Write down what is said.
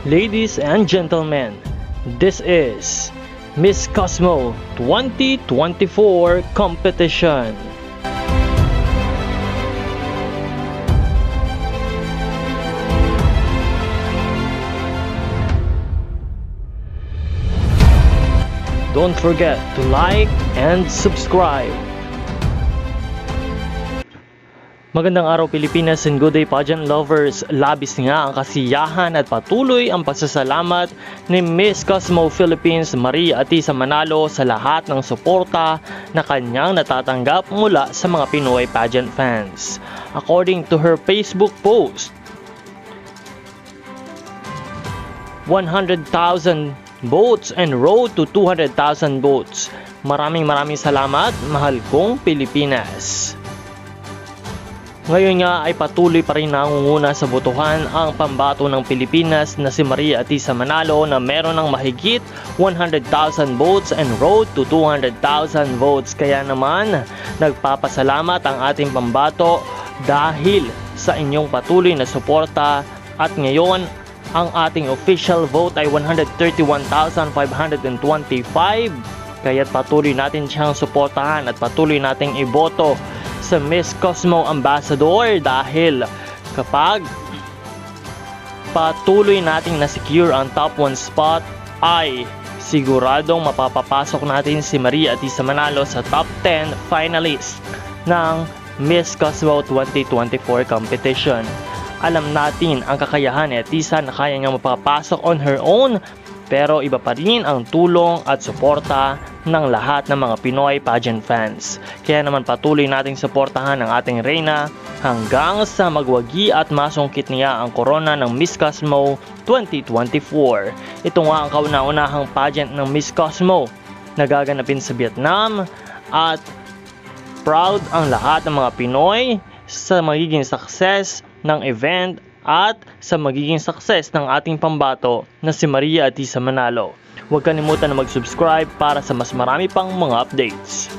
Ladies and gentlemen, this is Miss Cosmo 2024 competition. Don't forget to like and subscribe. Magandang araw Pilipinas and good day pageant lovers. Labis nga ang kasiyahan at patuloy ang pasasalamat ni Miss Cosmo Philippines Maria Atisa Manalo sa lahat ng suporta na kanyang natatanggap mula sa mga Pinoy pageant fans. According to her Facebook post, 100,000 votes and road to 200,000 votes. Maraming salamat, mahal kong Pilipinas. Ngayon nga ay patuloy pa rin nangunguna sa botohan ang pambato ng Pilipinas na si Maria Atisa Manalo na meron ng mahigit 100,000 votes and road to 200,000 votes. Kaya naman nagpapasalamat ang ating pambato dahil sa inyong patuloy na suporta at ngayon ang ating official vote ay 131,525. Kaya't patuloy natin siyang suportahan at patuloy nating iboto sa Miss Cosmo Ambassador dahil kapag patuloy nating na-secure ang top 1 spot ay siguradong mapapapasok natin si Maria Atisa Manalo sa top 10 finalist ng Miss Cosmo 2024 competition. Alam natin ang kakayahan ni Atisa na kaya nga mapapasok on her own, pero iba pa rin ang tulong at suporta ng lahat ng mga Pinoy pageant fans. Kaya naman patuloy nating suportahan ang ating reyna hanggang sa magwagi at masungkit niya ang korona ng Miss Cosmo 2024. Ito nga ang kauna-unahang pageant ng Miss Cosmo na gaganapin sa Vietnam at proud ang lahat ng mga Pinoy sa magiging success ng event at sa magiging success ng ating pambato na si Maria Atisa Manalo. Huwag kalimutan na mag-subscribe para sa mas marami pang mga updates.